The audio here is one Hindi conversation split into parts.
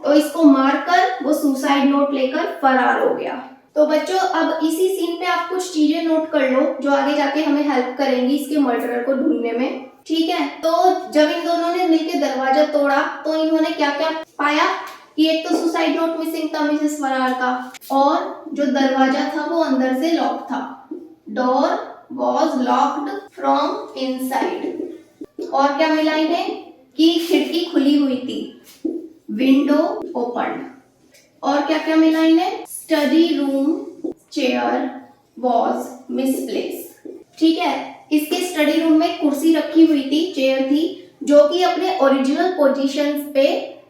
तो इसको मारकर वो सुसाइड नोट लेकर फरार हो गया। तो बच्चों अब इसी सीन पे आप कुछ चीजें नोट कर लो जो आगे जाके हमें हेल्प करेंगी इसके मर्डरर को ढूंढने में, ठीक है। तो जब इन दोनों ने मिलकर दरवाजा तोड़ा तो इन्होंने क्या क्या पाया कि एक तो सुसाइड नोट मिसिंग था मिसेस फरार का, और जो दरवाजा था वो अंदर से लॉक था, door was locked from inside. और क्या मिला इन्हें कि खिड़की खुली हुई थी, विंडो ओपन। और क्या क्या मिला इन्हें, study room chair was misplaced, ठीक है। इसके स्टडी रूम में कुर्सी रखी हुई थी, चेयर थी, जो कि अपने ओरिजिनल पोजीशन पे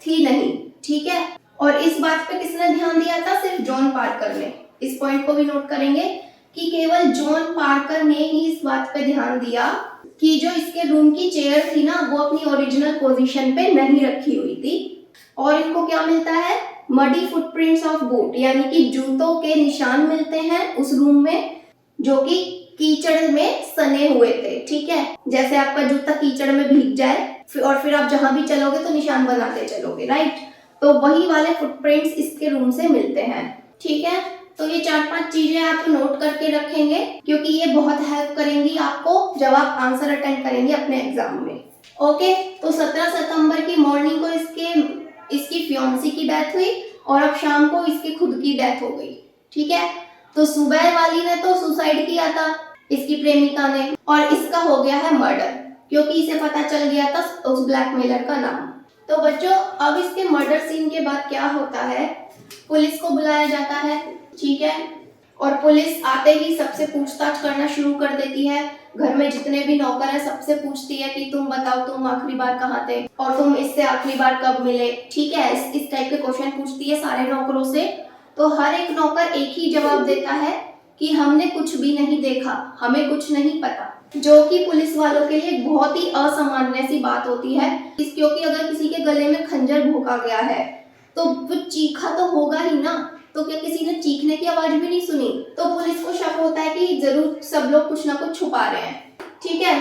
थी नहीं, ठीक है। और इस बात पे किसने ध्यान दिया था, सिर्फ जॉन पार्कर ने। इस पॉइंट को भी नोट करेंगे कि केवल जॉन पार्कर ने ही इस बात पे ध्यान दिया कि जो इसके रूम की चेयर थी ना वो अपनी ओरिजिनल पोजीशन पे नहीं रखी हुई थी। और इनको क्या मिलता है, मडी फुटप्रिंट्स ऑफ बूट, यानी कि जूतों के निशान मिलते हैं उस रूम में जो कि कीचड़ में सने हुए थे, ठीक है। जैसे आपका जूता कीचड़ में भीग जाए और फिर आप जहां भी चलोगे तो निशान बनाते चलोगे, राइट। तो वही वाले फुटप्रिंट्स इसके रूम से मिलते हैं, ठीक है। तो ये 4-5 चीजें आप नोट करके रखेंगे क्योंकि ये बहुत हेल्प करेंगी आपको जब आप आंसर अटेंड करेंगे अपने एग्जाम में। ओके, तो 17 सितंबर की मॉर्निंग को इसकी फियांसी की डेथ हुई और अब शाम को इसकी खुद की डेथ हो गई, ठीक है। तो सुबह वाली ने तो सुसाइड किया था इसकी प्रेमिका ने, और इसका हो गया है मर्डर क्योंकि इसे पता चल गया था उस ब्लैकमेलर का नाम। तो बच्चों अब इसके मर्डर सीन के बाद क्या होता है, पुलिस को बुलाया जाता है, ठीक है। और पुलिस आते ही सबसे पूछताछ करना शुरू कर देती है। घर में जितने भी नौकर हैं सबसे पूछती है कि तुम बताओ तुम आखिरी बार कहाँ थे और तुम इससे आखिरी बार कब मिले, ठीक है। इस टाइप के क्वेश्चन पूछती है सारे नौकरों से। तो हर एक नौकर एक ही जवाब देता है कि हमने कुछ भी नहीं देखा, हमें कुछ नहीं पता, जो कि पुलिस वालों के लिए बहुत ही असामान्य सी बात होती है। क्योंकि अगर किसी के गले में खंजर भोंका गया है तो वो चीखा तो होगा ही ना, तो क्या किसी ने चीखने की आवाज भी नहीं सुनी? तो पुलिस को शक होता है कि जरूर सब लोग कुछ ना कुछ छुपा रहे हैं, ठीक है।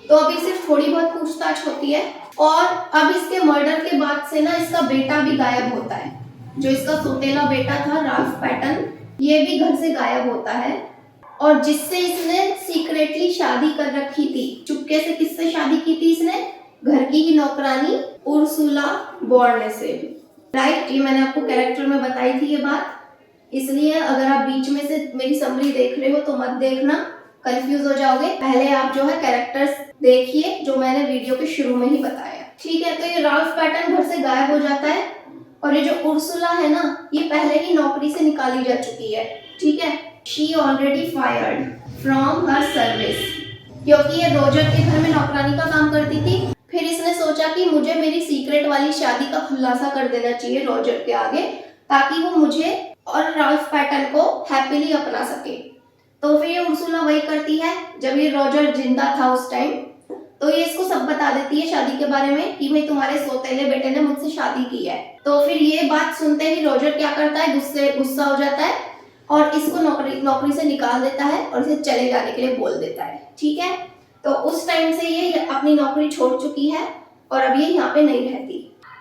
तो अभी सिर्फ थोड़ी बहुत पूछताछ होती है और अब इसके मर्डर के बाद से ना इसका बेटा भी गायब होता है। जो इसका सौतेला बेटा था राल्फ पैटन, ये भी घर से गायब होता है। और जिससे इसने सीक्रेटली शादी कर रखी थी, चुपके से किससे शादी की थी इसने, घर की ही नौकरानी उर्सुला बॉर्ने से, राइट। ये मैंने आपको कैरेक्टर में बताई थी ये बात, इसलिए अगर आप बीच में से मेरी समरी देख रहे हो तो मत देखना, कंफ्यूज हो जाओगे। पहले आप जो है कैरेक्टर्स देखिए जो मैंने वीडियो के शुरू में ही बताया, ठीक है। तो ये राल्फ पैटन घर से गायब हो जाता है और ये जो उर्सुला है ना ये पहले ही नौकरी से निकाली जा चुकी है, ठीक है। She already fired from her service, क्योंकि ये रोजर के घर में नौकरानी का काम करती थी। फिर इसने सोचा कि मुझे मेरी सीक्रेट वाली शादी का खुलासा कर देना चाहिए रोजर के आगे, ताकि वो मुझे और राल्फ पैटन को हैप्पीली अपना सके। तो फिर ये उर्सुला वही करती है, जब ये रोजर जिंदा था उस टाइम तो ये इसको सब बता देती है शादी के बारे में कि भाई तुम्हारे सौतेले बेटे ने मुझसे शादी की है। तो फिर ये बात सुनते ही रोजर क्या करता है, गुस्सा हो जाता है और इसको नौकरी से निकाल देता है और इसे चले जाने के लिए बोल देता है, ठीक है। तो उस टाइम से ये अपनी नौकरी छोड़ चुकी है और अब ये यहाँ पे नहीं रहती,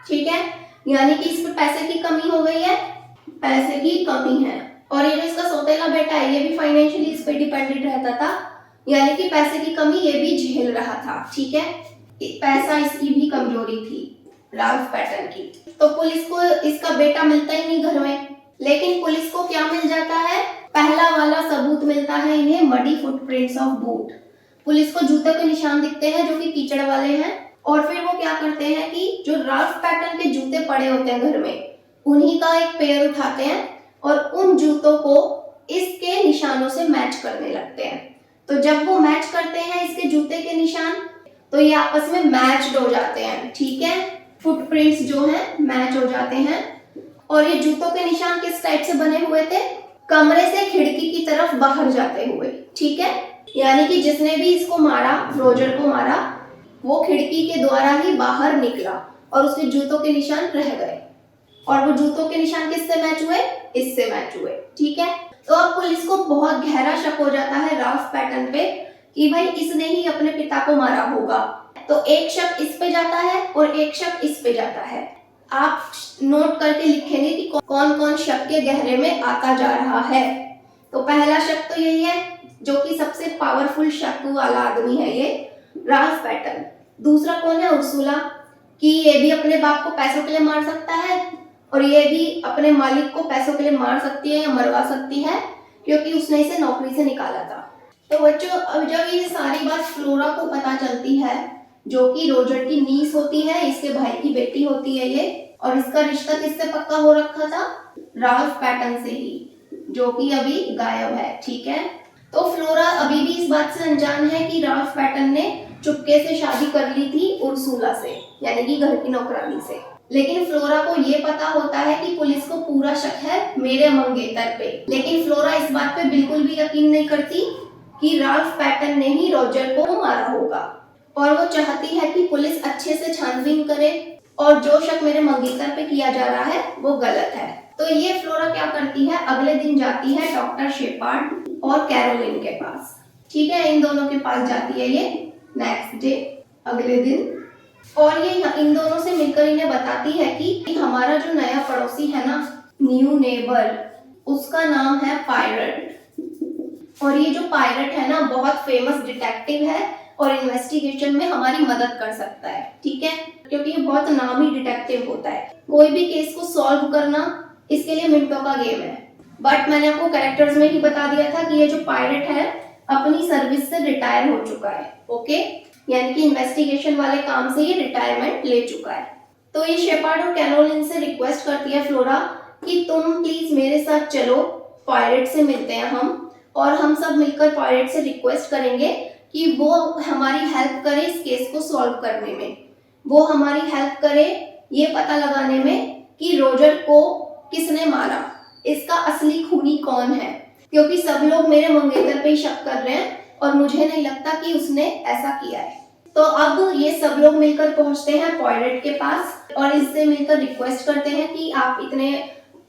ठीक है। यानी कि इस पे पैसे की कमी हो गई है, पैसे की कमी है। और ये जो इसका सौतेला बेटा है ये भी फाइनेंशियली इस पे डिपेंडेंट रहता था, यानी कि पैसे की कमी ये भी झेल रहा था, ठीक है। पैसा इसकी भी कमजोरी थी राल्फ पैटन की। तो पुलिस को इसका बेटा मिलता ही नहीं घर में, लेकिन पुलिस को क्या मिल जाता है, पहला वाला सबूत मिलता है इन्हें, muddy footprints of boot. Police को जूते के निशान दिखते हैं जो कि कीचड़ वाले हैं। और फिर वो क्या करते हैं कि जो राल्फ पैटन के जूते पड़े होते हैं घर में उन्हीं का एक पेयर उठाते हैं और उन जूतों को इसके निशानों से मैच करने लगते हैं। तो जब वो मैच करते हैं इसके जूते के निशान तो ये आपस में मैच्ड हो जाते हैं, ठीक है। फुटप्रिंट्स जो हैं मैच हो जाते हैं। और ये जूतों के निशान किस टाइप से बने हुए थे, कमरे से खिड़की की तरफ बाहर जाते हुए, ठीक है। यानी कि जिसने भी इसको मारा, रोजर को मारा, वो खिड़की के द्वारा ही बाहर निकला और उसके जूतों के निशान रह गए। और वो जूतों के निशान किससे मैच हुए, इससे मैच हुए, ठीक है। तो अब पुलिस को बहुत गहरा शक हो जाता है राल्फ पैटन पे कि भाई इसने ही अपने पिता को मारा होगा। तो एक शक इस पे जाता है और एक शक इस पे जाता है। आप नोट करके लिखेंगे कि कौन कौन शक के गहरे में आता जा रहा है। तो पहला शक तो यही है, जो कि सबसे पावरफुल शक वाला आदमी है ये राल्फ पैटन। दूसरा कौन है? उर्सुला, कि ये भी अपने बाप को पैसों के लिए मार सकता है और ये भी अपने मालिक को पैसों के लिए मार सकती है या मरवा सकती है, क्योंकि उसने इसे नौकरी से निकाला था। तो बच्चों, अब जब ये सारी बात फ्लोरा को पता चलती है, जो कि रोजर की नीस होती है, इसके भाई की बेटी होती है ये, और इसका रिश्ता किससे पक्का हो रखा था? राल्फ पैटन से ही, जो कि अभी गायब है। ठीक है, तो फ्लोरा अभी भी इस बात से अनजान है कि राल्फ पैटन ने चुपके से शादी कर ली थी उर्सुला से, यानी कि घर की नौकरानी से। लेकिन फ्लोरा को ये पता होता है कि पुलिस को पूरा शक है मेरे मंगेतर पे, लेकिन फ्लोरा इस बात पे बिल्कुल भी यकीन नहीं करती कि राल्फ पैटन ने ही रोजर को मारा होगा, और वो चाहती है कि पुलिस अच्छे से छानबीन करे और जो शक मेरे मंगेतर पे किया जा रहा है वो गलत है। तो ये फ्लोरा क्या करती है, अगले दिन जाती है डॉक्टर शेपार्ड और कैरोलिन के पास। ठीक है, इन दोनों के पास जाती है ये नेक्स्ट डे, अगले दिन, और ये इन दोनों से मिलकर इन्हें बताती है कि हमारा जो नया पड़ोसी है ना, न्यू नेबर, उसका नाम है पायरट, और ये जो पायरट है ना बहुत फेमस डिटेक्टिव है और इन्वेस्टिगेशन में हमारी मदद कर सकता है। ठीक है, क्योंकि ये बहुत नामी डिटेक्टिव होता है। कोई भी केस को सॉल्व करना इसके लिए मिनटों का गेम है। बट मैंने आपको कैरेक्टर्स में ही बता दिया था कि ये जो पायलट है अपनी सर्विस से रिटायर हो चुका है। ओके, यानी कि इन्वेस्टिगेशन वाले काम से ये रिटायरमेंट ले चुका है। तो ये शेपार्ड और कैरोलिन से रिक्वेस्ट करती है फ्लोरा कि तुम प्लीज मेरे साथ चलो, पायलट से मिलते हैं हम, और हम सब मिलकर पायलट से रिक्वेस्ट करेंगे कि वो हमारी हेल्प करे इस केस को सॉल्व करने में, वो हमारी हेल्प करे ये पता लगाने में कि रोजर को किसने मारा, इसका असली खूनी कौन है, क्योंकि सब लोग मेरे मंगेतर पे ही शक कर रहे हैं और मुझे नहीं लगता कि उसने ऐसा किया है। तो अब ये सब लोग मिलकर पहुंचते हैं पायलट के पास और इससे मिलकर रिक्वेस्ट करते हैं कि आप इतने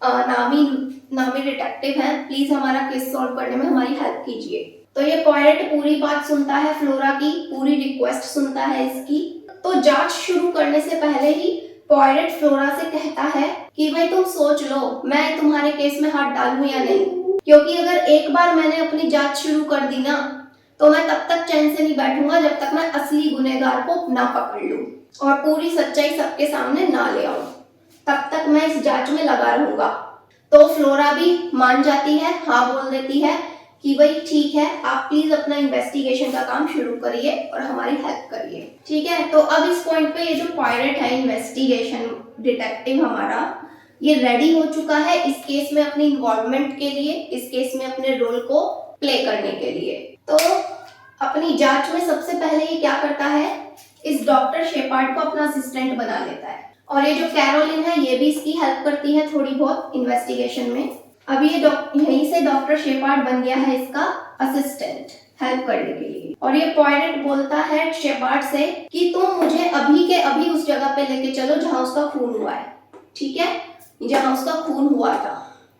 नामी डिटेक्टिव हैं, प्लीज हमारा केस सॉल्व करने में हमारी हेल्प कीजिए। तो ये पायलट पूरी बात सुनता है, फ्लोरा की पूरी रिक्वेस्ट सुनता है इसकी। तो जांच शुरू करने से पहले ही पायलट फ्लोरा से कहता है कि भाई तुम सोच लो मैं तुम्हारे केस में हाथ डालूं या नहीं, क्योंकि अगर एक बार मैंने अपनी जांच शुरू कर दी ना तो मैं तब तक चैन से नहीं बैठूंगा जब तक मैं असली गुनहगार को ना पकड़ लूं और पूरी सच्चाई सबके सामने ना ले आऊं, तब तक मैं इस जांच में लगा रहूंगा। तो फ्लोरा भी मान जाती है, हाँ बोल देती है कि भाई ठीक है, आप प्लीज अपना इन्वेस्टिगेशन का काम शुरू करिए और हमारी हेल्प करिए। ठीक है, तो अब इस पॉइंट पे ये जो पायलट है, इन्वेस्टिगेशन डिटेक्टिव हमारा, ये रेडी हो चुका है इस केस में अपनी इन्वॉल्वमेंट के लिए, इस केस में अपने रोल को प्ले करने के लिए। तो अपनी जांच में सबसे पहले ये क्या करता है, इस डॉक्टर शेपार्ड को अपना असिस्टेंट बना लेता है, और ये जो कैरोलिन है ये भी इसकी हेल्प करती है थोड़ी बहुत इन्वेस्टिगेशन में। अभी ये यहीं से डॉक्टर शेपार्ड बन गया है इसका असिस्टेंट हेल्प करने के लिए। और ये पायलट बोलता है शेपार्ड से कि तुम मुझे अभी के अभी उस जगह पे लेके चलो जहां उसका खून हुआ है। ठीक है, जहां उसका खून हुआ था,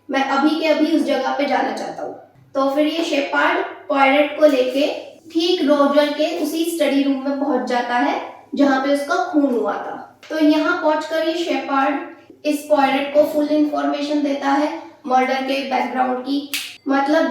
मैं अभी के अभी उस जगह पे जाना चाहता हूँ। तो फिर ये शेपार्ड पायलट को लेके ठीक रोजर के उसी स्टडी रूम में पहुंच जाता है जहां पे उसका खून हुआ था। तो यहाँ पहुंचकर ये शेपार्ड इस पायलट को फुल इंफॉर्मेशन देता है मर्डर के बैकग्राउंड की, मतलब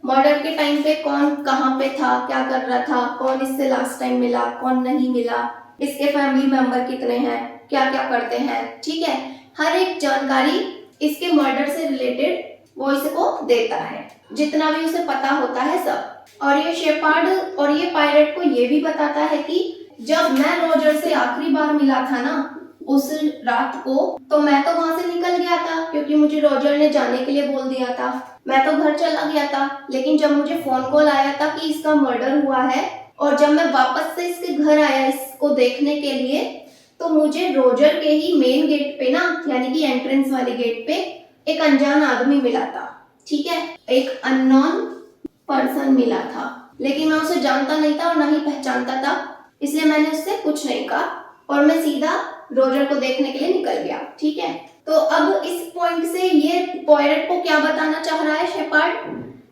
मर्डर के टाइम पे कौन कहाँ पे था, क्या कर रहा था, कौन इससे लास्ट टाइम मिला, कौन नहीं मिला, इसके फैमिली मेंबर कितने हैं, क्या क्या करते हैं। ठीक है, हर एक जानकारी इसके मर्डर से रिलेटेड वो इसको देता है, जितना भी उसे पता होता है सब। और ये शेपार्ड और ये पायलट को ये भी बताता है कि जब मैं रोजर से आखिरी बार मिला था ना उस रात को, तो मैं तो वहां से निकल गया था क्योंकि मुझे रोजर ने जाने के लिए बोल दिया था, मैं तो घर चला गया था। लेकिन जब मुझे फोन कॉल आया था कि इसका मर्डर हुआ है और जब मैं वापस से इसके घर आया इसको देखने के लिए, तो मुझे रोजर के ही मेन गेट पे ना, यानी कि एंट्रेंस वाले गेट पे एक अनजान आदमी मिला था। ठीक है, एक अननोन पर्सन मिला था, लेकिन मैं उसे जानता नहीं था और ना ही पहचानता था, इसलिए मैंने उससे कुछ नहीं कहा और मैं सीधा रोजर को देखने के लिए निकल गया। ठीक है, तो अब इस पॉइंट से ये पायलट को क्या बताना चाह रहा है शेपार्ड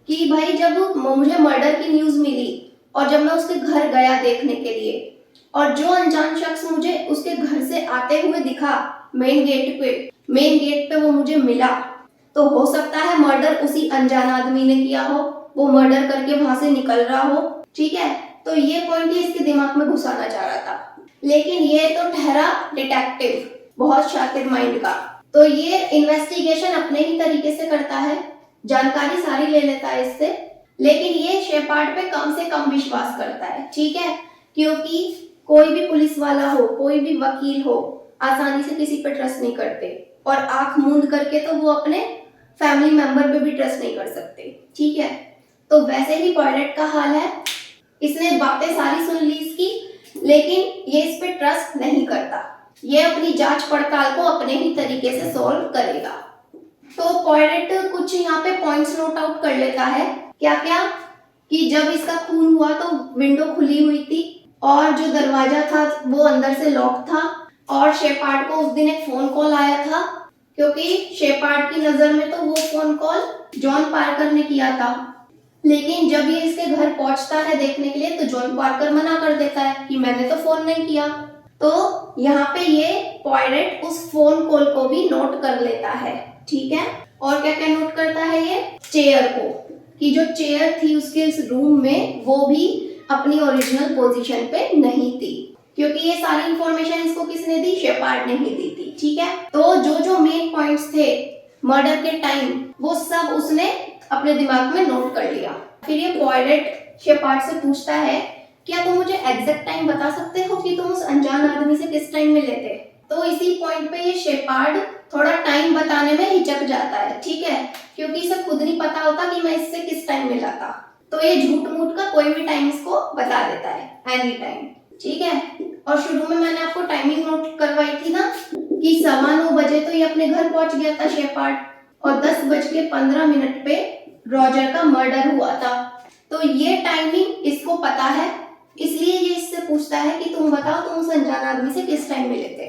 कि भाई जब मुझे मर्डर की न्यूज मिली और जब मैं उसके घर गया देखने के लिए और जो अनजान शख्स मुझे उसके घर से आते हुए दिखा मेन गेट पे वो मुझे मिला, तो हो सकता है मर्डर उसी अनजान आदमी ने किया हो, वो मर्डर करके वहां से निकल रहा हो। ठीक है, तो ये पॉइंट ही इसके दिमाग में घुसाना चाह रहा था। लेकिन ये तो ठहरा डिटेक्टिव, बहुत शातिर माइंड का, तो ये इन्वेस्टिगेशन अपने ही तरीके से करता है, जानकारी सारी ले लेता है इससे, लेकिन ये शेपार्ड पे कम से कम विश्वास करता है। ठीक है, क्योंकि कोई भी पुलिस वाला हो, कोई भी वकील हो, आसानी से किसी पे ट्रस्ट नहीं करते, और आंख मूंद करके तो वो अपने फैमिली मेंबर पे भी ट्रस्ट नहीं कर सकते। ठीक है, तो वैसे ही पॉयलेट का हाल है, इसने बातें सारी सुन ली इसकी, लेकिन ये इस पे ट्रस्ट नहीं करता, ये अपनी जांच पड़ताल को अपने ही तरीके से सॉल्व करेगा। तो पॉयलेट कुछ यहाँ पे पॉइंट्स नोट आउट कर लेता है, क्या क्या, कि जब इसका खून हुआ तो विंडो खुली हुई थी और जो दरवाजा था वो अंदर से लॉक था, और शेपार्ड को उस दिन एक फोन कॉल आया था, क्योंकि शेपार्ड की नजर में तो वो फोन कॉल जॉन पार्कर ने किया था। लेकिन जब ये इसके घर पहुंचता है देखने के लिए, तो जॉन पार्कर मना कर देता है कि मैंने तो फोन नहीं किया। तो यहाँ पे ये पॉयलेट उस फोन कॉल को भी नोट कर लेता है। ठीक है, और क्या क्या नोट करता है ये, चेयर को, कि जो चेयर थी उसके इस रूम में वो भी अपनी ओरिजिनल पोजीशन पे नहीं थी, क्योंकि ये सारी इंफॉर्मेशन इसको किसने दी, शेपार्ड ने ही दी थी। ठीक है, तो जो जो मेन पॉइंट्स थे मर्डर के टाइम वो सब उसने अपने दिमाग में नोट कर लिया। फिर ये पॉयलेट शेपार्ड से पूछता है, क्या तुम मुझे एग्जैक्ट टाइम बता सकते हो कि तुम उस अनजान आदमी से किस टाइम मिले थे। तो इसी पॉइंट पे ये शेपार्ड थोड़ा टाइम बताने में हिचक जाता है। ठीक है, क्योंकि इसे खुद नहीं पता होता कि मैं इससे किस टाइम मिला था, तो ये झूठ मूठ का कोई भी टाइम इसको बता देता है, एनी टाइम। ठीक है, और शुरू में मैंने आपको टाइमिंग नोट करवाई थी ना कि 9:15 बजे तो ये अपने घर पहुंच गया था शेपार्ड, और 10:15 पे रॉजर का मर्डर हुआ था। तो ये टाइमिंग इसको पता है, इसलिए ये इससे पूछता है कि तुम बताओ तुम उस अनजान आदमी से किस टाइम मिले थे,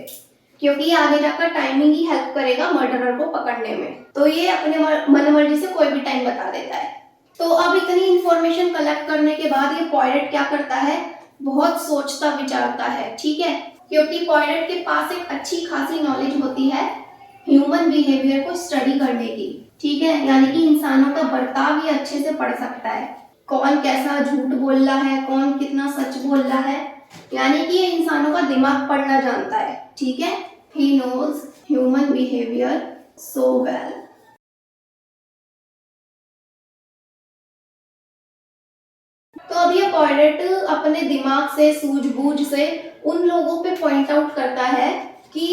क्योंकि ये आगे जाकर टाइमिंग ही हेल्प करेगा मर्डरर को पकड़ने में। तो ये अपने मन मर्जी से कोई भी टाइम बता देता है। तो अब इतनी इंफॉर्मेशन कलेक्ट करने के बाद ये पॉयलेट क्या करता है, बहुत सोचता विचारता है। ठीक है, क्योंकि पॉयलेट के पास एक अच्छी खासी नॉलेज होती है ह्यूमन बिहेवियर को स्टडी करने की। ठीक है, यानी कि इंसानों का बर्ताव ये अच्छे से पढ़ सकता है, कौन कैसा झूठ बोल रहा है, कौन कितना सच बोल रहा है, यानी कि ये इंसानों का दिमाग पढ़ना जानता है। ठीक है, he knows human behavior so well। तो अब ये पॉयलेट अपने दिमाग से सूझबूझ से उन लोगों पे पॉइंट आउट करता है कि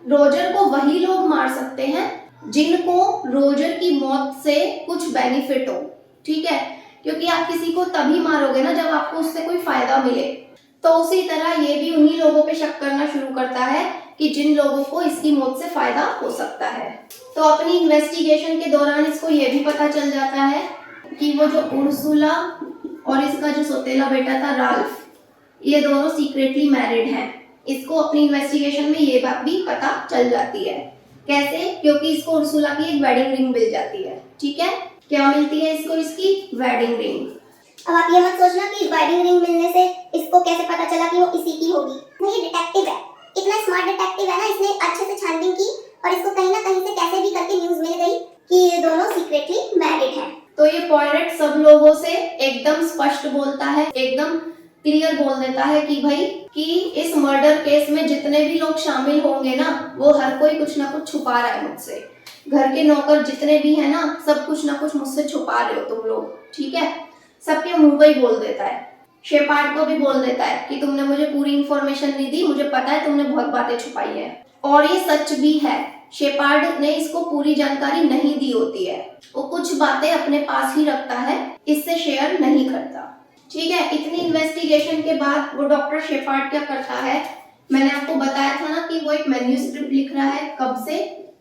रोजर को वही लोग मार सकते हैं जिनको रोजर की मौत से कुछ बेनिफिट हो। ठीक है, क्योंकि आप किसी को तभी मारोगे ना जब आपको उससे कोई फायदा मिले। तो उसी तरह ये भी उन्हीं लोगों पे शक करना शुरू करता है कि जिन लोगों को इसकी मौत से फायदा हो सकता है। तो अपनी इन्वेस्टिगेशन के दौरान इसको ये भी पता चल जाता है कि वो जो उर्सुला और इसका जो सौतेला बेटा था राल्फ, ये दोनों सीक्रेटली मैरिड हैं। इसको अपनी इन्वेस्टिगेशन में ये बात भी पता चल जाती है। कैसे, क्योंकि इसको उर्सुला की एक वेडिंग रिंग मिल जाती है। ठीक है, क्या मिलती है इसको, इसकी वेडिंग रिंग। अब आप ये मत सोचना कि वेडिंग रिंग मिलने से इसको कैसे पता चला कि वो इसी की होगी। नहीं, ये डिटेक्टिव है, इतना स्मार्ट डिटेक्टिव है ना, इसने अच्छे से छानबीन की और इसको कहीं ना कहीं से कैसे भी करके न्यूज़ मिल गई कि ये दोनों सीक्रेटली मैरिड हैं। तो ये पॉयलेट सब लोगों से एकदम स्पष्ट बोलता है, एकदम क्लियर बोल देता है कि भाई कि इस मर्डर केस में जितने भी लोग शामिल होंगे ना, वो हर कोई कुछ ना कुछ छुपा रहा है मुझसे। घर के नौकर जितने भी हैं ना, सब कुछ ना कुछ मुझसे छुपा रहे हो तुम लोग। ठीक है, सबके मुंह पे ही बोल देता है। शेपार्ड को भी बोल देता है कि तुमने मुझे पूरी इंफॉर्मेशन नहीं दी, मुझे पता है तुमने बहुत बातें छुपाई है। और ये सच भी है, शेपार्ड ने इसको पूरी जानकारी नहीं दी होती है, वो कुछ बातें अपने पास ही रखता है, इससे शेयर नहीं करता। ठीक है, इतनी इन्वेस्टिगेशन के बाद वो डॉक्टर शेपार्ड क्या करता है, मैंने आपको बताया था ना कि वो एक मैन्यूस्क्रिप्ट लिख रहा है। कब से,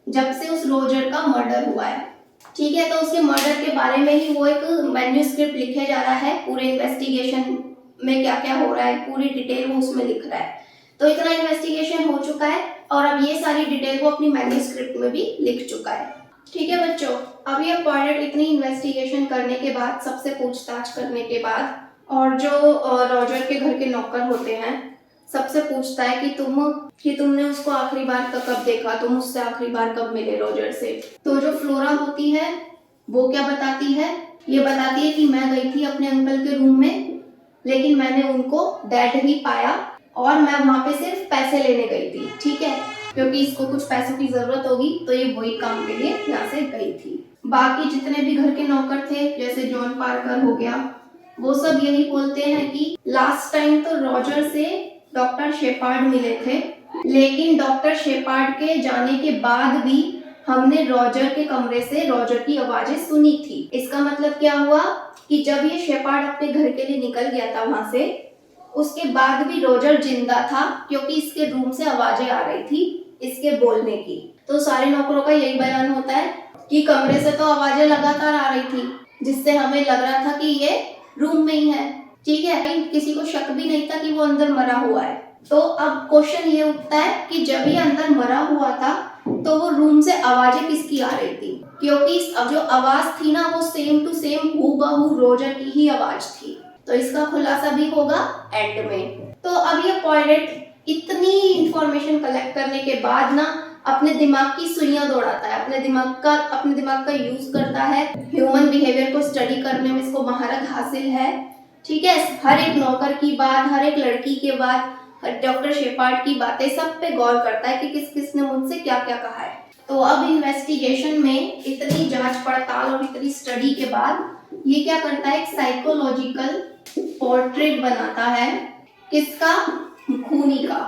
जब से उस रोजर का मर्डर हुआ है। ठीक है, तो उसके मर्डर के बारे में ही वो एक मैन्यूस्क्रिप्ट लिखे जा रहा है, पूरे इन्वेस्टिगेशन में क्या क्या हो रहा है पूरी डिटेल वो उसमें लिख रहा है। तो इतना इन्वेस्टिगेशन हो चुका है और अब ये सारी डिटेल वो अपनी मैन्यूस्क्रिप्ट में भी लिख चुका है। ठीक है बच्चों, अब ये पॉयलेट इतनी इन्वेस्टिगेशन करने के बाद, सबसे पूछताछ करने के बाद, और जो रॉजर के घर के नौकर होते हैं सबसे पूछता है कि तुमने उसको आखिरी बार कब देखा, तुम उससे आखिरी बार कब मिले रॉजर से। तो जो फ्लोरा होती है वो क्या बताती है, ये बताती है कि मैं गई थी अपने अंकल के रूम में, लेकिन मैंने उनको डेड ही पाया और मैं वहां पे सिर्फ पैसे लेने गई थी, ठीक है, क्योंकि इसको कुछ पैसों की जरूरत होगी तो ये वही काम के लिए यहाँ से गई थी। बाकी जितने भी घर के नौकर थे जैसे जॉन पार्कर हो गया, वो सब यही बोलते हैं कि लास्ट टाइम तो रॉजर से डॉक्टर शेपार्ड मिले थे, लेकिन डॉक्टर शेपार्ड के जाने के बाद भी हमने रॉजर के कमरे से रॉजर की आवाजें सुनी थी। इसका मतलब क्या हुआ कि जब ये शेपार्ड अपने घर के लिए निकल गया था वहां से, उसके बाद भी रॉजर जिंदा था, क्योंकि इसके रूम से आवाजें आ रही थी इसके बोलने की। तो सारे नौकरों का यही बयान होता है कि कमरे से तो आवाजें लगातार आ रही थी, जिससे हमें लग रहा था कि ये रूम में ही है, ठीक है। किसी को शक भी नहीं था कि वो अंदर मरा हुआ है। तो अब क्वेश्चन ये उठता है कि जब ये अंदर मरा हुआ था तो वो रूम से आवाजें किसकी आ रही थी, क्योंकि अब जो आवाज थी ना वो सेम टू सेम हूबहू रॉजर की ही आवाज थी। तो इसका खुलासा भी होगा एंड में। तो अब ये पॉयरेट इतनी इंफॉर्मेशन कलेक्ट करने के बाद ना अपने दिमाग की सुइयां दौड़ाता है, अपने दिमाग का यूज करता है, ह्यूमन बिहेवियर को स्टडी करने में इसको महारत हासिल है, ठीक है। हर एक नौकर की बात, हर एक लड़की के बात, डॉक्टर शेपार्ड की बातें, सब पे गौर करता है कि किस किस ने मुझसे क्या क्या कहा है। तो अब इन्वेस्टिगेशन में इतनी जांच पड़ताल और इतनी स्टडी के बाद ये क्या करता है, एक साइकोलॉजिकल पोर्ट्रेट बनाता है, किसका, खूनी का,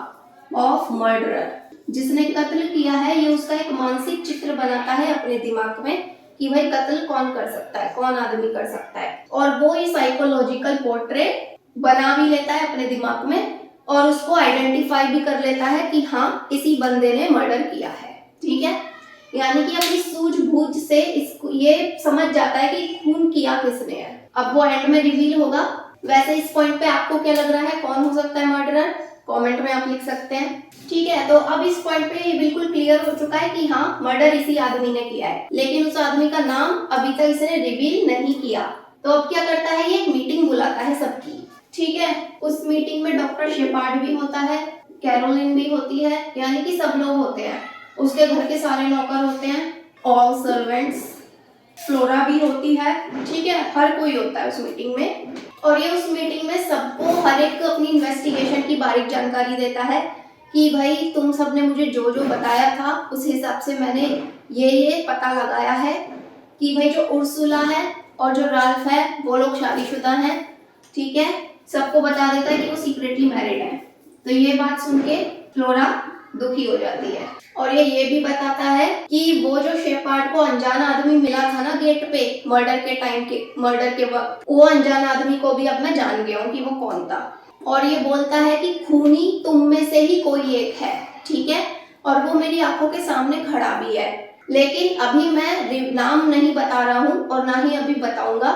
ऑफ मर्डरर, जिसने कत्ल किया है। ये उसका एक मानसिक चित्र बनाता है अपने दिमाग में कि भाई कत्ल कौन कर सकता है, कौन आदमी कर सकता है, और वो ये साइकोलॉजिकल पोर्ट्रेट बना भी लेता है अपने दिमाग में और उसको आइडेंटिफाई भी कर लेता है कि हाँ इसी बंदे ने मर्डर किया है, ठीक है। यानी कि अपनी सूझबूझ से इसको ये समझ जाता है कि खून किया किसने है। अब वो एंड में रिवील होगा। वैसे इस पॉइंट पे आपको क्या लग रहा है, कौन हो सकता है मर्डरर, कमेंट में आप लिख सकते हैं, ठीक है। तो अब इस पॉइंट पे ये बिल्कुल क्लियर हो चुका है कि हाँ मर्डर इसी आदमी ने किया है, लेकिन उस आदमी का नाम अभी तक इसने रिवील नहीं किया। तो अब क्या करता है, ये एक मीटिंग बुलाता है सबकी, ठीक है। उस मीटिंग में डॉक्टर शेपार्ड भी होता है, कैरोलिन भी होती है, यानी कि सब लोग होते हैं, उसके घर के सारे नौकर होते हैं, ऑल सर्वेंट्स, फ्लोरा भी होती है, ठीक है, हर कोई होता है उस मीटिंग में। और ये उस मीटिंग में सबको हर एक अपनी इन्वेस्टिगेशन की बारीक जानकारी देता है कि भाई तुम सब ने मुझे जो जो बताया था उस हिसाब से मैंने ये पता लगाया है कि भाई जो उर्सुला है और जो राल्फ है वो लोग शादीशुदा हैं, ठीक है। सबको बता देता है कि वो सीक्रेटली मैरिड है। तो ये बात सुन के फ्लोरा दुखी हो जाती है और ये भी बताता है कि वो जो शेपार्ड को अनजान आदमी मिला था ना गेट पे मर्डर के वक्त, वो अनजान आदमी को भी अब मैं जान गया हूँ कि वो कौन था। और ये बोलता है कि खूनी तुम में से ही कोई एक है, ठीक है, और वो मेरी आंखों के सामने खड़ा भी है, लेकिन अभी मैं नाम नहीं बता रहा हूँ और ना ही अभी बताऊंगा,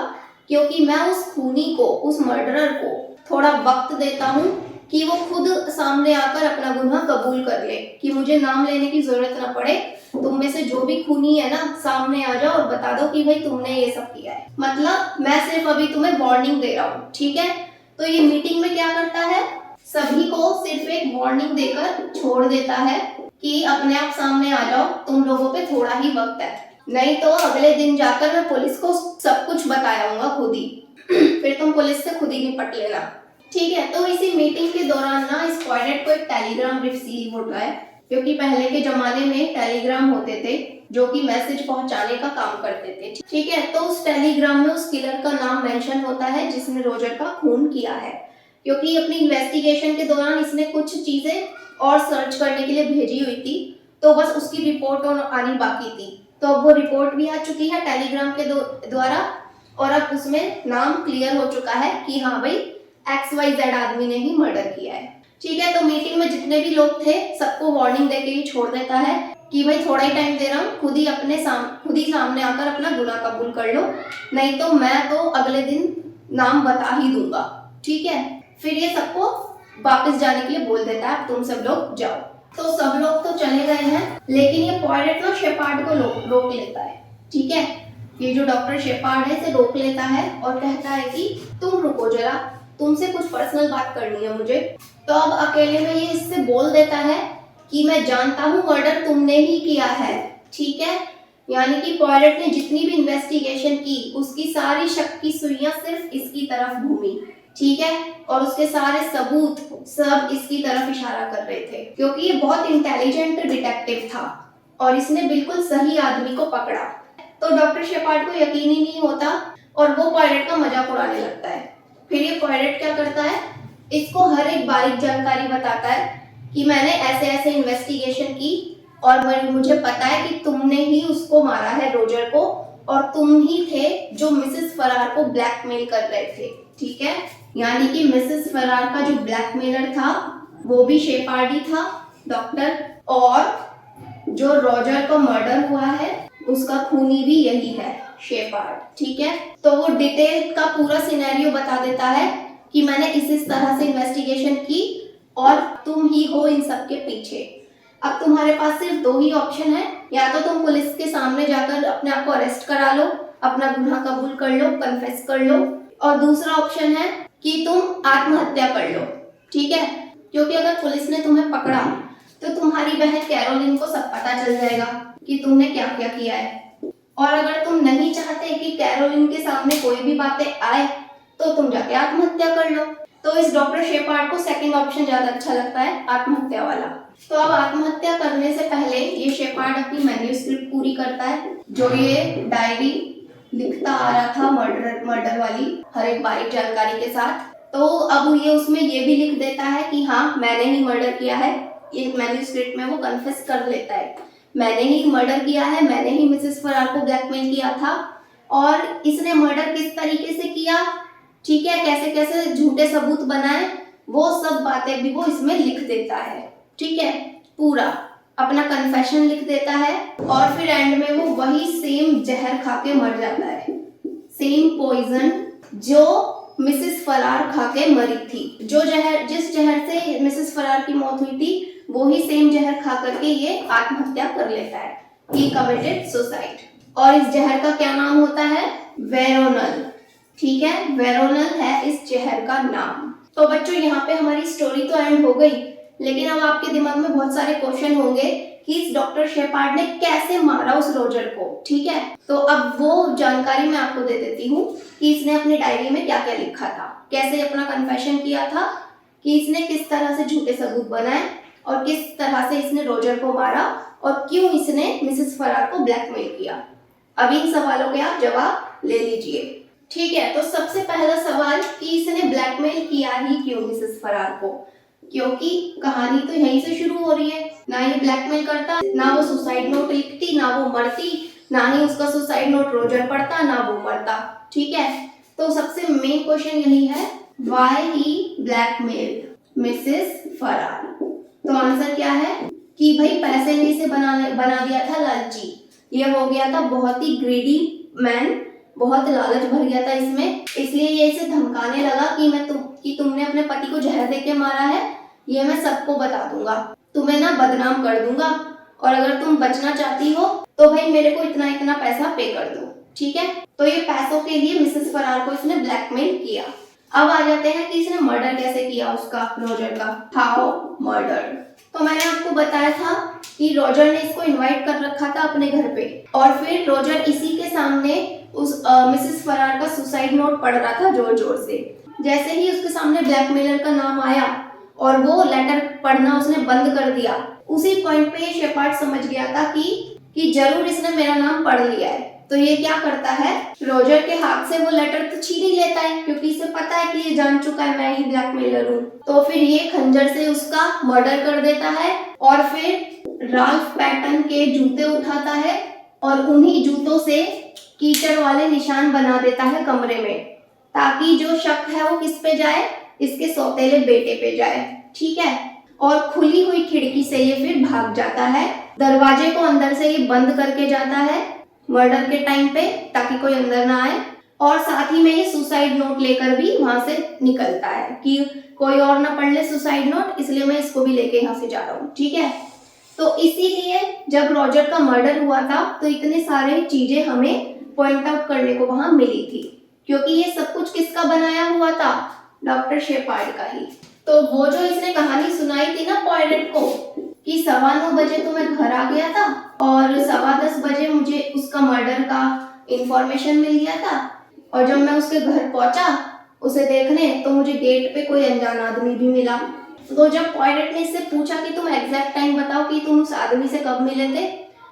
क्योंकि मैं उस खूनी को, उस मर्डरर को थोड़ा वक्त देता हूँ कि वो खुद सामने आकर अपना गुनाह कबूल कर ले, कि मुझे नाम लेने की जरूरत ना पड़े। तुम में से जो भी खूनी है ना सामने आ जाओ और बता दो कि भाई तुमने ये सब किया है, मतलब मैं सिर्फ अभी तुम्हें वार्निंग दे रहा हूँ, ठीक है। तो ये मीटिंग में क्या करता है, सभी को सिर्फ एक वार्निंग देकर छोड़ देता है कि अपने आप सामने आ जाओ, तुम लोगों पे थोड़ा ही वक्त है, नहीं तो अगले दिन जाकर मैं पुलिस को सब कुछ बताऊंगा खुद ही फिर तुम पुलिस से खुद ही निपट लेना, ठीक है। तो इसी मीटिंग के दौरान ना इस पॉयरेट को एक टेलीग्राम रिसीव होता है, क्योंकि पहले के जमाने में टेलीग्राम होते थे जो कि मैसेज पहुंचाने का काम करते थे, ठीक है। तो उस टेलीग्राम में उस किलर का नाम मेंशन होता है जिसने रॉजर का खून किया है, क्योंकि अपनी इन्वेस्टिगेशन के दौरान इसने कुछ चीजें और सर्च करने के लिए भेजी हुई थी, तो बस उसकी रिपोर्ट आनी बाकी थी। तो अब वो रिपोर्ट भी आ चुकी है टेलीग्राम के द्वारा और अब उसमें नाम क्लियर हो चुका है कि हाँ भाई XYZ आदमी ने ही मर्डर किया है, ठीक है। तो मीटिंग में जितने भी लोग थे सबको वार्निंग देके ही छोड़ देता है कि भाई थोड़ा ही टाइम दे रहा हूँ, खुद ही सामने आकर अपना गुनाह कबूल कर लो, नहीं तो मैं तो अगले दिन नाम बता ही दूंगा, ठीक है। फिर ये सबको वापस जाने के लिए बोल देता है, तुम सब लोग जाओ। तो सब लोग तो चले गए हैं, लेकिन ये पॉयरेट ना शेपार्ड को रोक लेता है, ठीक है। ये जो डॉक्टर शेपार्ड है इसे रोक लेता है और कहता है कि तुम रुको जरा, तुमसे कुछ पर्सनल बात करनी है मुझे। तो अब अकेले में ये इससे बोल देता है कि मैं जानता हूँ मर्डर तुमने ही किया है, ठीक है। यानी कि पॉयरट ने जितनी भी इन्वेस्टिगेशन की उसकी सारी शक की सुइयां सिर्फ इसकी तरफ घूमी, ठीक है, और उसके सारे सबूत सब इसकी तरफ इशारा कर रहे थे, क्योंकि ये बहुत इंटेलिजेंट डिटेक्टिव था और इसने बिल्कुल सही आदमी को पकड़ा। तो डॉक्टर शेपार्ड को यकीन ही नहीं होता और वो पॉयरट का मजाक उड़ाने लगता है। फिर ये पॉयरट क्या करता है, इसको हर एक बारीक जानकारी बताता है कि मैंने ऐसे ऐसे इन्वेस्टिगेशन की और मुझे पता है कि तुमने ही उसको मारा है, रोजर को, और तुम ही थे जो मिसेस फरार को ब्लैकमेल कर रहे थे, ठीक है। यानी कि मिसेस फरार का जो ब्लैकमेलर था वो भी शेपार्ड ही था, डॉक्टर, और जो रोजर का मर्डर हुआ है उसका खूनी भी यही है, शेपार्ड, ठीक है। तो वो डिटेल का पूरा सिनेरियो बता देता है कि मैंने इस तरह से इन्वेस्टिगेशन की और तुम ही हो इन सब के पीछे। अब तुम्हारे पास सिर्फ दो ही ऑप्शन है, या तो तुम पुलिस के सामने जाकर अपने आप को अरेस्ट करा लो, अपना गुनाह कबूल कर लो, कन्फेस कर लो, और दूसरा ऑप्शन है कि तुम आत्महत्या कर लो, ठीक है। क्योंकि अगर पुलिस ने तुम्हें पकड़ा तो तुम्हारी बहन कैरोलिन को सब पता चल जाएगा कि तुमने क्या क्या किया है, और अगर तुम नहीं चाहते कि कैरोलिन के सामने कोई भी बातें आए तो तुम जाके आत्महत्या कर लो। तो इस डॉक्टर शेपार्ड को सेकंड ऑप्शन ज्यादा अच्छा लगता है, आत्महत्या वाला। तो अब आत्महत्या करने से पहले ये शेपार्ड अपनी मैन्युस्क्रिप्ट पूरी करता है, जो ये डायरी लिखता आ रहा था मर्डर वाली हर एक बारीक जानकारी के साथ। तो अब ये उसमें ये भी लिख देता है कि हाँ मैंने ही मर्डर किया है। ये मैन्युस्क्रिप्ट में वो कन्फेस कर लेता है, मैंने ही मर्डर किया है, मैंने ही मिसेस फरार को ब्लैकमेल किया था, और इसने मर्डर किस तरीके से किया, ठीक है, कैसे कैसे झूठे सबूत बनाए, वो सब बातें भी वो इसमें लिख देता है, ठीक है। पूरा अपना कन्फेशन लिख देता है, और फिर एंड में वो वही सेम जहर खा के मर जाता है, सेम पॉइजन जो मिसेस फरार खा के मरी थी। जिस जहर से मिसेस फरार की मौत हुई थी वो ही सेम जहर खा करके ये आत्महत्या कर लेता है, he committed suicide। और इस जहर का क्या नाम होता है, वेरोनल, ठीक है, वेरोनल है इस जहर का नाम। तो बच्चों यहाँ पे हमारी स्टोरी तो एंड हो गई, लेकिन अब आपके दिमाग में बहुत सारे क्वेश्चन होंगे कि इस डॉक्टर शेपार्ड ने कैसे मारा उस रोजर को, ठीक है। तो अब वो जानकारी मैं आपको दे देती हूँ कि इसने अपनी डायरी में क्या क्या लिखा था, कैसे अपना कन्फेशन किया था, कि इसने किस तरह से झूठे सबूत बनाए और किस तरह से इसने रोजर को मारा, और क्यों इसने मिसेस फरार को ब्लैकमेल किया। अब इन सवालों के आप जवाब ले लीजिए, ठीक है। तो सबसे पहला सवाल कि इसने ब्लैकमेल किया ही क्यों मिसेस फरार को, क्योंकि कहानी तो यहीं से शुरू हो रही है। ना ये ब्लैकमेल करता, ना वो सुसाइड नोट लिखती, ना वो मरती, ना ही उसका सुसाइड नोट रोजर पढ़ता, ना वो मरता, ठीक है। तो सबसे मेन क्वेश्चन यही है, व्हाई ही ब्लैकमेल मिसेस फरार। तो आंसर क्या है कि भाई पैसे ने इसे बना दिया था लालची, ये हो गया था बहुत ही ग्रीडी मैन, बहुत लालच भर गया था इसमें, इसलिए ये इसे धमकाने लगा कि तुमने अपने पति को जहर देके मारा है, ये मैं सबको बता दूंगा, तुम्हें ना बदनाम कर दूंगा, और अगर तुम बचना चाहती हो तो भाई मेरे को इतना इतना पैसा पे कर दो, ठीक है। तो ये पैसों के लिए मिसेस फरार को इसने ब्लैकमेल किया। अब आ जाते हैं कि इसने मर्डर कैसे किया उसका, रोजर का, हाउ मर्डर। तो मैंने आपको बताया था कि रोजर ने इसको इनवाइट कर रखा था अपने घर पे, और फिर रोजर इसी के सामने उस मिसेस फरार का सुसाइड नोट पढ़ रहा था जोर जोर से। जैसे ही उसके सामने ब्लैकमेलर का नाम आया और वो लेटर पढ़ना उसने बंद कर दिया, उसी पॉइंट पे ये शेपार्ड समझ गया था कि जरूर इसने मेरा नाम पढ़ लिया है। तो ये क्या करता है, रोजर के हाथ से वो लेटर तो छीन ही लेता है, क्योंकि इसे पता है कि ये जान चुका है मैं ही ब्लैकमेलर हूँ। तो फिर ये खंजर से उसका मर्डर कर देता है, और फिर राल्फ पैटन के जूते उठाता है और उन्हीं जूतों से कीचड़ वाले निशान बना देता है कमरे में, ताकि जो शक है वो किस पे जाए, इसके सौतेले बेटे पे जाए, ठीक है। और खुली हुई खिड़की से ये फिर भाग जाता है, दरवाजे को अंदर से ये बंद करके जाता है मर्डर के टाइम पे, ताकि कोई अंदर ना आए, और साथ ही में ये सुसाइड नोट लेकर भी वहां से निकलता है कि कोई और ना पढ़ ले सुसाइड नोट, इसलिए मैं इसको भी लेके यहाँ से जा रहा हूँ, ठीक है। तो इसीलिए जब रोजर का मर्डर हुआ था तो इतने सारे चीजें हमें पॉइंट आउट करने को वहां मिली थी, क्योंकि ये सब कुछ किसका बनाया हुआ था, डॉक्टर शेपार्ड का ही। तो वो जो इसने कहानी सुनाई थी ना पॉयरेट को कि 9:15 तो मैं घर आ गया था और 10:15 मुझे उसका मर्डर का इंफॉर्मेशन मिल गया था, और जब मैं उसके घर पहुंचा उसे देखने तो मुझे गेट पे कोई अनजान आदमी भी मिला। तो जब पॉयरेट ने इससे पूछा कि तुम एग्जैक्ट टाइम बताओ कि तुम उस आदमी से कब मिले थे,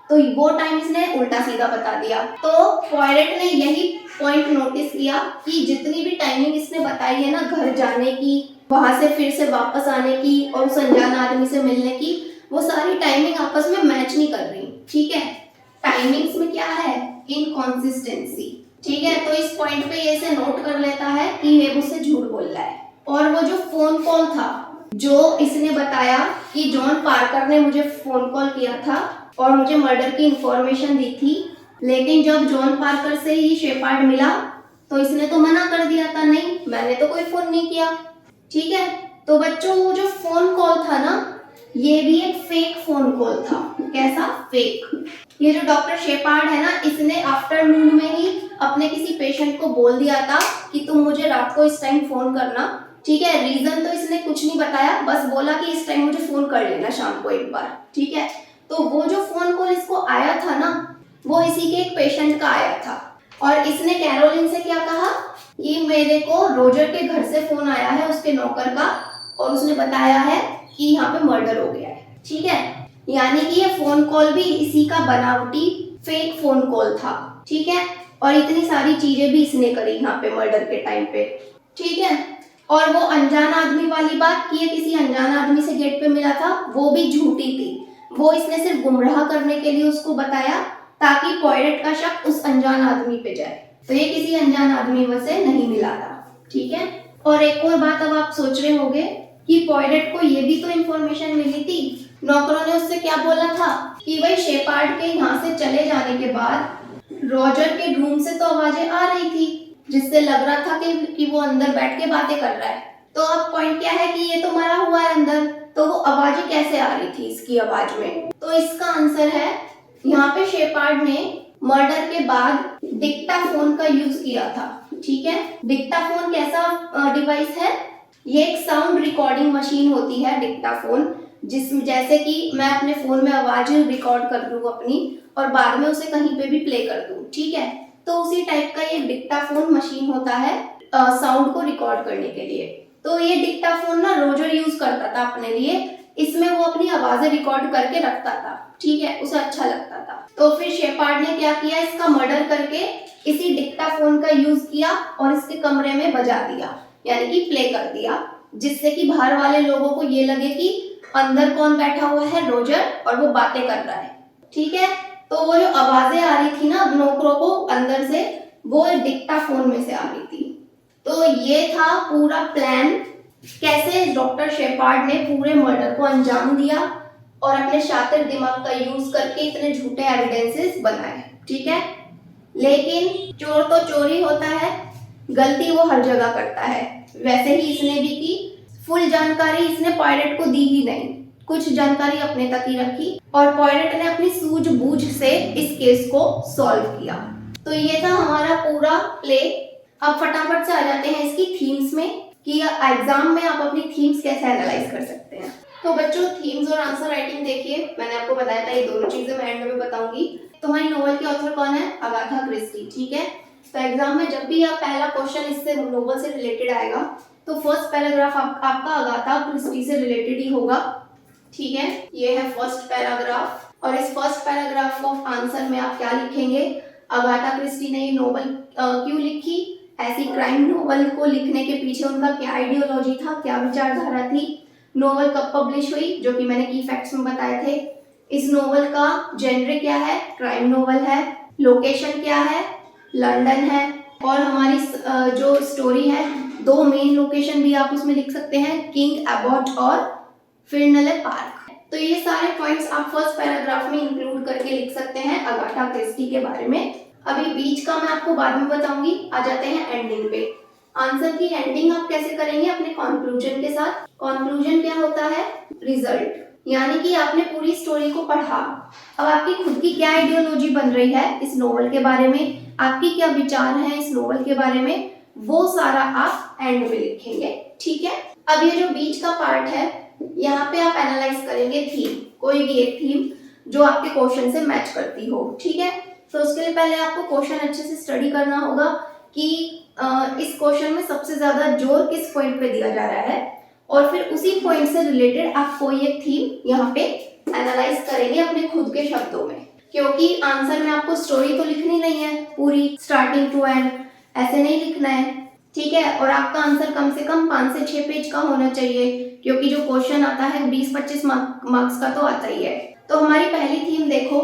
तो वो टाइम इसने उल्टा सीधा बता दिया। तो पॉयरेट ने यही पॉइंट नोटिस किया कि जितनी भी टाइमिंग इसने बताई है ना घर जाने की, वहां से फिर से वापस आने की और उस अनजान आदमी से मिलने की, वो सारी टाइमिंग आपस में मैच नहीं कर रही। ठीक है, टाइमिंग्स में क्या है, इनकॉन्सिस्टेंसी। ठीक है, तो इस पॉइंट पे ये से नोट कर लेता है कि ये मुझसे झूठ बोल रहा है। और वो जो फोन कॉल था जो इसने बताया कि जॉन पार्कर ने मुझे फोन कॉल किया था और मुझे मर्डर की इंफॉर्मेशन दी थी, लेकिन जब जॉन पार्कर से ही शेपार्ड मिला तो इसने तो मना कर दिया था, नहीं मैंने तो कोई फोन नहीं किया। ठीक है, तो बच्चों वो जो फोन कॉल था ना, ये भी एक फेक फोन कॉल था। कैसा फेक? ये जो डॉक्टर शेपार्ड है ना, इसने आफ्टरनून में ही अपने किसी पेशेंट को बोल दिया था कि तुम मुझे रात को इस टाइम फोन करना। ठीक है, रीजन तो इसने कुछ नहीं बताया, बस बोला कि इस टाइम मुझे फोन कर लेना शाम को एक बार। ठीक है, तो वो जो फोन कॉल इसको आया था ना, वो इसी के एक पेशेंट का आया था, और इसने कैरोलिन से क्या कहा कि मेरे को रोजर के घर से फोन आया है, उसके नौकर का, और उसने बताया है कि यहाँ पे मर्डर हो गया है। ठीक है, यानी कि ये फोन कॉल भी इसी का बनावटी फेक फोन कॉल था। ठीक है, और इतनी सारी चीजें भी इसने करी यहाँ पे मर्डर के टाइम पे। ठीक है, और वो अनजान आदमी वाली बात कि ये किसी अनजान आदमी से गेट पे मिला था, वो भी झूठी थी। वो इसने सिर्फ गुमराह करने के लिए उसको बताया ताकि पॉयरेट का शक उस अनजान आदमी पे जाए, तो ये किसी अनजान आदमी से नहीं मिला था। ठीक है, और एक और बात अब आप सोच रहे होंगे कि पॉयरेट को ये भी तो इन्फॉर्मेशन मिली थी, नौकरों ने उससे क्या बोला था कि भाई शेपार्ड के यहाँ से चले जाने के बाद रॉजर के रूम से तो आवाजें आ रही थी, जिससे लग रहा था कि वो अंदर बैठ के बातें कर रहा है। तो अब पॉइंट क्या है कि ये तो मरा हुआ है अंदर, तो वो आवाजें कैसे आ रही थी इसकी आवाज में? तो इसका आंसर है, यहाँ पे शेपार्ड ने मर्डर के बाद डिक्टाफोन का यूज किया था। ठीक है, डिक्टाफोन कैसा डिवाइस है? ये एक साउंड रिकॉर्डिंग मशीन होती है डिक्टाफोन, जिसमें जैसे कि मैं अपने फोन में आवाज रिकॉर्ड कर दूं अपनी और बाद में उसे कहीं पे भी प्ले कर दूं। ठीक है, तो उसी टाइप का ये डिक्टाफोन मशीन होता है साउंड को रिकॉर्ड करने के लिए। तो ये डिक्टाफोन ना रोजर यूज करता था अपने लिए, इसमें वो अपनी आवाजें रिकॉर्ड करके रखता था। ठीक है, उसे अच्छा लगता था। तो फिर शेपार्ड ने क्या किया, इसका मर्डर करके इसी डिक्टाफोन का यूज किया और इसके कमरे में बजा दिया, यानी कि प्ले कर दिया, जिससे कि बाहर वाले लोगों को ये लगे कि अंदर कौन बैठा हुआ है, रोजर, और वो बातें कर रहा है। ठीक है, तो वो जो आवाजें आ रही थी ना नौकरों को अंदर से, वो डिक्टाफोन में से आ रही थी। तो ये था पूरा प्लान, कैसे डॉक्टर शेपार्ड ने पूरे मर्डर को अंजाम दिया और अपने शातिर दिमाग का यूज करके इतने झूठे एविडेंसेस बनाए। ठीक है, लेकिन चोर तो चोरी होता है, गलती वो हर जगह करता है। वैसे ही इसने भी की, फुल जानकारी इसने पॉयरेट को दी ही नहीं, कुछ जानकारी अपने तक ही रखी, और पॉयरेट ने अपनी सूझबूझ से इस केस को सॉल्व किया। तो ये था हमारा पूरा प्ले। अब फटाफट से आ जाते हैं इसकी थीम्स में कि एग्जाम में आप अपनी थीम्स कैसे एनालाइज कर सकते हैं। तो बच्चों, थीम्स और आंसर राइटिंग देखिए, मैंने आपको बताया था ये दोनों चीजें मैं एंड में बताऊंगी। तुम्हारी नोवेल के ऑथर कौन है? Agatha Christie. ठीक है, तो एग्जाम में जब भी आप पहला क्वेश्चन इससे नोवेल से रिलेटेड आएगा तो फर्स्ट पैराग्राफ आपका अगाथा क्रिस्टी से रिलेटेड ही होगा। ठीक है, ये है फर्स्ट पैराग्राफ, और इस फर्स्ट पैराग्राफ ऑफ आंसर में आप क्या लिखेंगे, अगाथा क्रिस्टी ने ये नोवेल क्यों लिखी, ऐसी क्राइम नोवेल को लिखने के पीछे उनका क्या आइडियोलॉजी था, क्या विचारधारा थी, नोवेल कब पब्लिश हुई, जो कि मैंने की फैक्ट्स में बताए थे, इस नोवेल का जेनर क्या है, क्राइम नोवेल है, लोकेशन क्या है, लंदन है, और हमारी जो स्टोरी है, दो मेन लोकेशन भी आप उसमें लिख सकते हैं, किंग एबॉट और फिरनले पार्क। तो ये सारे पॉइंट्स आप फर्स्ट पैराग्राफ में इंक्लूड करके लिख सकते हैं अगाथा क्रिस्टी के बारे में। अभी बीच का मैं आपको बाद में बताऊंगी। आ जाते हैं एंडिंग पे। आंसर की एंडिंग आप कैसे करेंगे? अपने कंक्लूजन के साथ। कंक्लूजन क्या होता है? रिजल्ट, यानी कि आपने पूरी स्टोरी को पढ़ा, अब आपकी खुद की क्या आइडियोलॉजी बन रही है इस नोवेल के बारे में, आपकी क्या विचार है इस नोवेल के बारे में, वो सारा आप एंड में लिखेंगे। ठीक है, अब ये जो बीच का पार्ट है, यहाँ पे आप एनालाइज करेंगे थीम, कोई भी एक थीम जो आपके क्वेश्चन से मैच करती हो, ठीक है। तो उसके लिए पहले आपको क्वेश्चन अच्छे से स्टडी करना होगा कि इस क्वेश्चन में सबसे ज्यादा जोर किस पॉइंट पे दिया जा रहा है, और फिर उसी पॉइंट से रिलेटेड आप कोई एक थीम यहाँ पे एनालाइज करेंगे अपने खुद के शब्दों में, क्योंकि आंसर में आपको स्टोरी तो लिखनी नहीं है पूरी स्टार्टिंग टू एंड, ऐसे नहीं लिखना है, ठीक है। और आपका आंसर कम से कम 5 से 6 पेज का होना चाहिए, क्योंकि जो क्वेश्चन आता है 20-25 मार्क्स का तो आता ही है। तो हमारी पहली थीम देखो,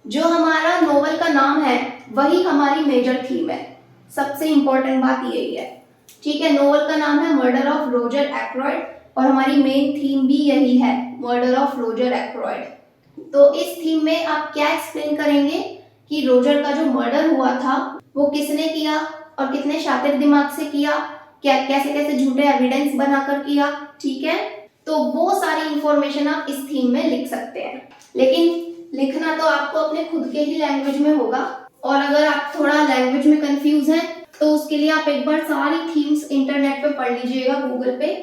जो हमारा नोवेल का नाम है वही हमारी मेजर थीम है, सबसे इंपॉर्टेंट बात यही है, ठीक है। नोवेल का नाम है मर्डर ऑफ रोजर एक्रॉयड और हमारी मेन थीम भी यही है, मर्डर ऑफ रोजर एक्रॉयड। तो इस थीम में आप क्या एक्सप्लेन करेंगे कि रोजर का जो मर्डर हुआ था वो किसने किया और कितने शातिर दिमाग से किया, क्या कैसे कैसे झूठे एविडेंस बनाकर किया, ठीक है। तो वो सारी इंफॉर्मेशन आप इस थीम में लिख सकते हैं, लेकिन लिखना तो आपको अपने खुद के ही लैंग्वेज में होगा। और अगर आप थोड़ा लैंग्वेज में कंफ्यूज हैं तो उसके लिए आप एक बार सारी थीम्स इंटरनेट पे पढ़ लीजिएगा, गूगल पे,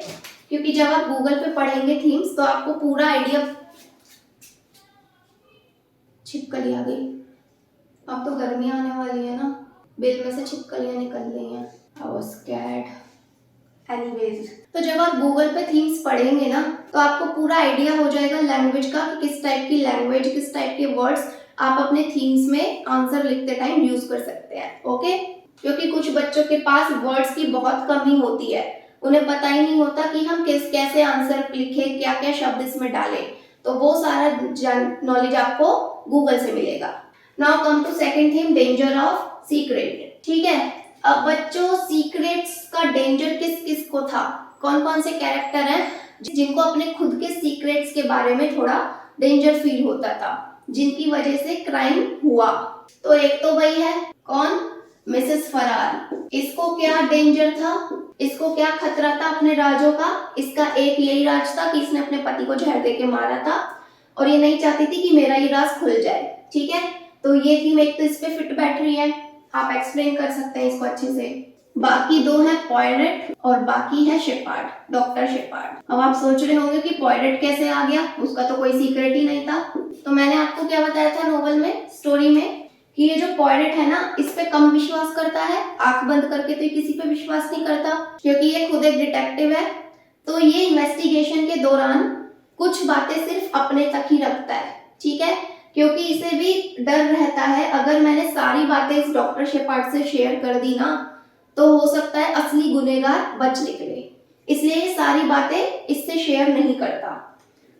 क्योंकि जब आप गूगल पे पढ़ेंगे थीम्स तो आपको पूरा आइडिया। छिपकली आ गई, अब तो गर्मियां आने वाली है ना, बिल में से छिपकलियां निकल रही हैं। I was scared. एनीवेज, तो जब आप गूगल पे थीम्स पढ़ेंगे ना तो आपको पूरा आइडिया हो जाएगा लैंग्वेज का, कि किस टाइप की लैंग्वेज, किस टाइप के वर्ड्स आप अपने थीम्स में आंसर लिखते टाइम यूज कर सकते हैं, ओके। क्योंकि कुछ बच्चों के पास वर्ड्स की बहुत कमी होती है, उन्हें पता ही नहीं होता कि हम कैसे आंसर लिखें, क्या क्या शब्द इसमें डालें, तो वो सारा नॉलेज आपको गूगल से मिलेगा। Now come to second theme, danger of secret, ठीक है। अब बच्चों, सीक्रेट्स का डेंजर किस किस को था, कौन कौन से कैरेक्टर हैं जिनको अपने खुद के सीक्रेट्स के बारे में थोड़ा डेंजर फील होता था, जिनकी वजह से क्राइम हुआ। तो एक तो वही है कौन, मिसेस फरार। इसको क्या डेंजर था, इसको क्या खतरा था अपने राजों का, इसका एक यही राज था कि इसने अपने पति को जहर देके मारा था और ये नहीं चाहती थी कि मेरा ये राज खुल जाए, ठीक है। तो ये थीम एक तो इस पे फिट बैठ रही है, आप एक्सप्लेन कर सकते हैं इसको अच्छे से। बाकी दो है पॉयरेट और बाकी है शेपार्ड, डॉक्टर शेपार्ड। अब आप सोच रहे होंगे कि पॉयरेट कैसे आ गया, उसका तो कोई सीक्रेट ही नहीं था। तो मैंने आपको क्या बताया था नोवेल में, स्टोरी में, कि ये जो पॉयरेट है ना, इस पे कम विश्वास करता है, आंख बंद करके तो ये किसी पे विश्वास नहीं करता, क्योंकि ये खुद एक डिटेक्टिव है। तो ये इन्वेस्टिगेशन के दौरान कुछ बातें सिर्फ अपने तक ही रखता है, ठीक है, क्योंकि इसे भी डर रहता है अगर मैंने सारी बातें इस डॉक्टर शेपार्ड से शेयर कर दी ना तो हो सकता है असली गुनहगार बच निकले, इसलिए ये सारी बातें इससे शेयर नहीं करता।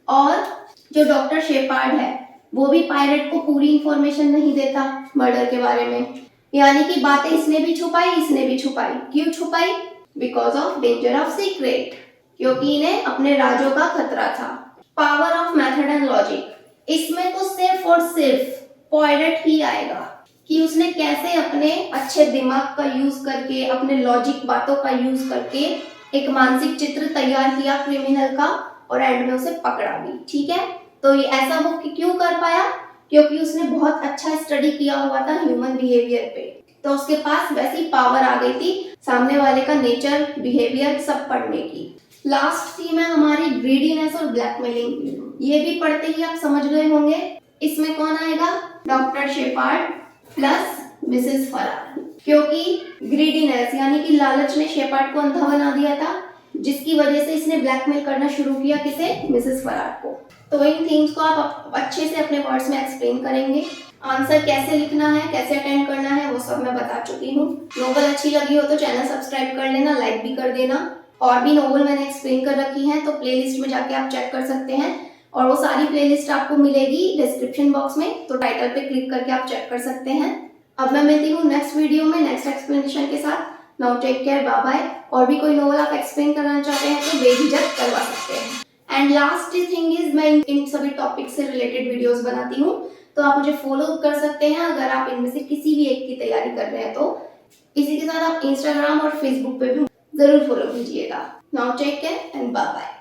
और जो डॉक्टर शेपार्ड है वो भी पायरेट को पूरी इंफॉर्मेशन नहीं देता मर्डर के बारे में, यानी कि बातें इसने भी छुपाई, इसने भी छुपाई। क्यों छुपाई? Because of danger of secret, क्योंकि इन्हें अपने राजों का खतरा था। Power of method and logic, इसमें तो सिर्फ और सिर्फ पॉयरेट ही आएगा कि उसने कैसे अपने अच्छे दिमाग का यूज करके, अपने लॉजिक बातों का यूज करके एक मानसिक चित्र तैयार किया क्रिमिनल का और एंड में उसे पकड़ा भी, ठीक है। तो ये ऐसा वो क्यों कर पाया? क्योंकि उसने बहुत अच्छा स्टडी किया हुआ था ह्यूमन बिहेवियर पे, तो उसके पास वैसी पावर आ गई थी सामने वाले का नेचर, बिहेवियर सब पढ़ने की। लास्ट थीम है हमारी ग्रीडीनेस और ब्लैकमेलिंग। ये भी पढ़ते ही आप समझ गए होंगे, इसमें कौन आएगा? डॉक्टर शेपार्ड प्लस मिसेस फरार, क्योंकि ग्रीडीनेस यानी कि लालच ने शेपार्ड को अंधा बना दिया था, जिसकी वजह से इसने ब्लैकमेल करना शुरू किया, किसे? मिसेस फरार को। तो इन थीम्स को आप अच्छे से अपने वर्ड्स में एक्सप्लेन करेंगे। आंसर कैसे लिखना है, कैसे अटेंड करना है, वो सब मैं बता चुकी हूँ। नोवेल अच्छी लगी हो तो चैनल सब्सक्राइब कर लेना, लाइक भी कर देना। और भी नोवेल मैंने एक्सप्लेन कर रखी है तो प्लेलिस्ट में जाके आप चेक कर सकते हैं, और वो सारी प्लेलिस्ट आपको मिलेगी डिस्क्रिप्शन बॉक्स में, तो टाइटल पे क्लिक करके आप चेक कर सकते हैं। अब मैं मिलती हूँ नेक्स्ट वीडियो में नेक्स्ट एक्सप्लेनेशन के साथ। Now take care, bye bye. और भी कोई नोवेल आप एक्सप्लेन करना चाहते हैं तो बेझिझक करवा सकते हैं। एंड लास्ट थिंग इज, मैं इन सभी टॉपिक से रिलेटेड वीडियोस बनाती हूँ, तो आप मुझे फॉलो कर सकते हैं अगर आप इनमें से किसी भी एक की तैयारी कर रहे हैं तो। इसी के साथ आप इंस्टाग्राम और फेसबुक पे भी जरूर फॉलो कीजिएगा। Now take care and bye bye.